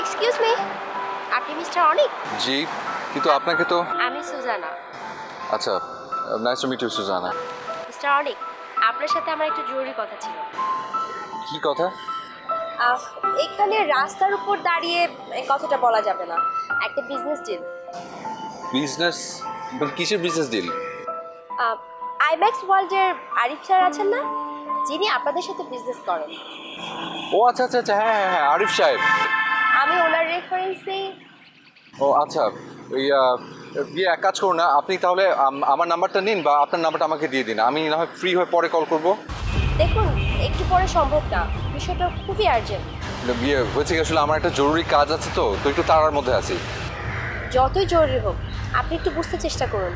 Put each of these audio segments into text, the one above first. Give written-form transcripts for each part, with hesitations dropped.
Excuse me, আপনি mister Anik? জি, কিন্তু আপনাকে তো। আমি সুজানা। আচ্ছা, nice to meet you Sujana. Mister Anik, আপনার সাথে আমার একটু জরুরি কথা ছিল। কি কথা? এখানে রাস্তার উপর দাঁড়িয়ে এই কথাটা বলা যাবে না, একটা বিজনেস ডিল। বিজনেস? কিসের বিজনেস ডিল? আইম্যাক্স ওয়ার্ল্ডের আরিফ স্যার আছেন না, যিনি আপনাদের সাথে বিজনেস করেন? ও আচ্ছা আচ্ছা আচ্ছা, হ্যাঁ হ্যাঁ হ্যাঁ, আরিফ সাহেব। আমি ওনার রেফারেন্সে। ও আচ্ছা, এক কাজ করুন না, আপনি তাহলে আমার নাম্বারটা নিন বা আপনার নাম্বারটা আমাকে দিয়ে দিন, আমি না হয় ফ্রি হয়ে পরে কল করবো। দেখুন, একটু পরে সম্ভব না, বিষয়টা খুবই আর্জেন্ট। হয়েছে কি, আসলে আমার একটা জরুরি কাজ আছে, তো একটু তাড়ার মধ্যে আছি। যতই জরুরি হোক আপনি একটু বুঝতে চেষ্টা করুন,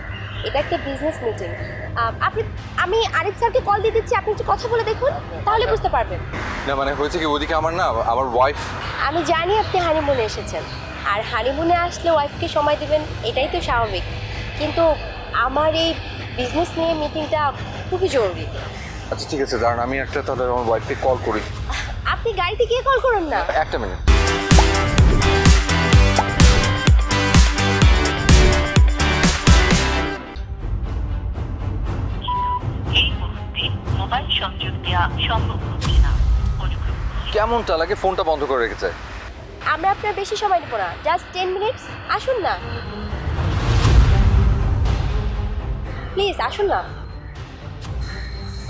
এটা একটা বিজনেস মিটিং। আমি আরিফ স্যারকে কল দিয়ে দিচ্ছি, আপনি একটু কথা বলে দেখুন, তাহলে বুঝতে পারবেন। না মানে হয়েছে কি, ওদিকে আমার ওয়াইফ। আমি জানি আপনি হানিমুনে এসেছেন, আর হানিমুনে আসলে ওয়াইফকে সময় দেবেন, এটাই তো স্বাভাবিক, কিন্তু আমার এই বিজনেস নিয়ে মিটিংটা খুবই জরুরি। আচ্ছা ঠিক আছে, দাঁড়ান আমি একটা তাহলে আমার ওয়াইফকে কল করি। আপনি গাড়িতে গিয়ে কল করুন না। একটা মিনিট। মোবাইল সংযোগ দেওয়া সম্ভব হচ্ছে না। কেমনটা লাগে, ফোনটা বন্ধ করে রেখেছে। আমরা আপনার বেশি সময় দেবো না, জাস্ট 10 মিনিটস, আসুন না প্লিজ, আসুন না।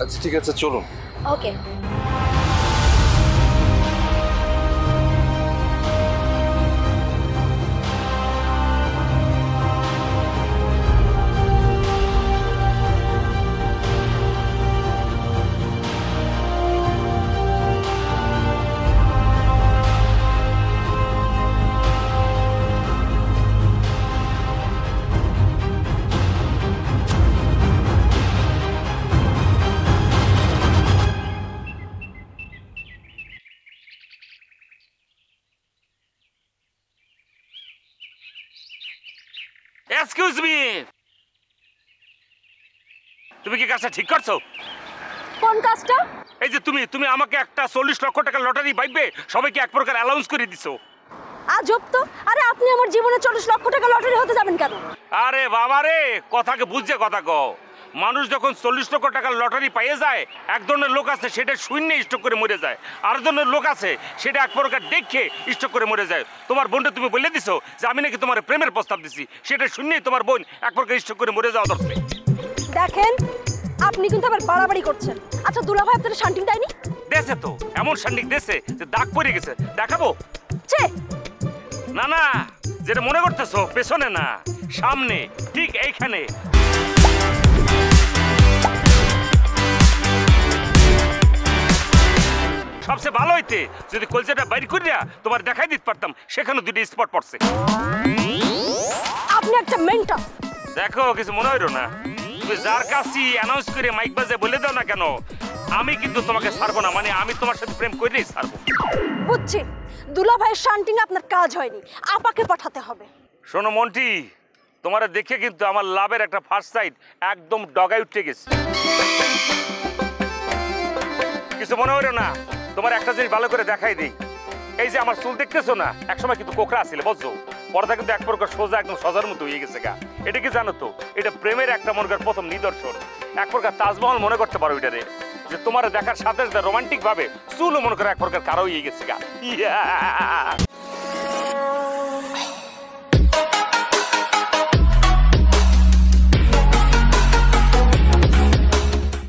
আচ্ছা ঠিক আছে, চলুন। ওকে। এক্সকিউজ মি, তুমি কি কাজটা ঠিক করছো? কোন কাজটা? এই যে তুমি আমাকে একটা 40 লক্ষ টাকা লটারি পাইবে সবাইকে এক প্রকার অ্যালাউন্স করে দিছো। আজব তো। আরে আপনি আমার জীবনে 40 লক্ষ টাকা লটারি হতে যাবেন কেন? আরে বাবা রে, কথাকে বুঝছে কথা কও। মানুষ যখন 40 লক্ষ টাকার লটারি পাইয়ে যায়, এক ধরনের লোক আছে সেটা শূন্য স্টক করে মরে যায়, আর ধরনের লোক আছে সেটা এক প্রকার দেখে স্টক করে মরে যায়। তোমার বোনটা তুমি বলে দিছো যে আমি নাকি তোমার প্রেমের প্রস্তাব দিছি, সেটা শুনেই তোমার বোন এক প্রকার স্টক করে মরে যাওয়া দরকার। দেখেন, আপনি কিন্তু আবার বাড়াবাড়ি করছেন। আচ্ছা দুলাভাই আপনাদের শান্টিং দেয়নি? দেশে তো এমন শান্ডিক দেশে যে দাগ পড়ে গেছে, দেখাবো? ছে, না না, যেটা মনে করতেছো পেছনে না, সামনে, ঠিক এইখানে। সবচেয়ে ভালো হইতে যদি কলচাটা বাইর করিয়া তোমার দেখাই দিতে পারতাম, সেখানে দুটো স্পট পড়ছে। আপনি একটা মেন্টাল। দেখো, কিছু মনে হইল না, তুমি যার কাছে অ্যানাউন্স করে মাইক বাজে বলে দাও না কেন, আমি কিন্তু তোমাকে ছাড়বো না, মানে আমি তোমার সাথে প্রেম করেই ছাড়বো। বুঝছি, দুলাভাইয়ের শান্টিং আপনার কাজ হয়নি, আপাকে পাঠাতে হবে। শোনো মন্টি, তোমার দেখে কিন্তু আমার লাভের একটা ফার্স্ট সাইড একদম ডগায় উঠে গেছে। কিছু মনে হইল না, তোমার একটা জিনিস ভালো করে দেখাই দিই। এই যে আমার চুল দেখতেছো না, একসময় কিন্তু কোকড়া ছিল বুঝছো, পর্দা কিন্তু এক প্রকার সোজা একদম সজার মতো হয়ে গেছে গা। এটা কি জানো তো, এটা প্রেমের একটা মনে কর প্রথম নিদর্শন, এক প্রকার তাজমহল মনে করতে পারো এটারে, যে তোমার দেখার সাথে সাথে রোমান্টিক ভাবে চুলও মনে করো এক প্রকার কারো হয়ে গেছে গা।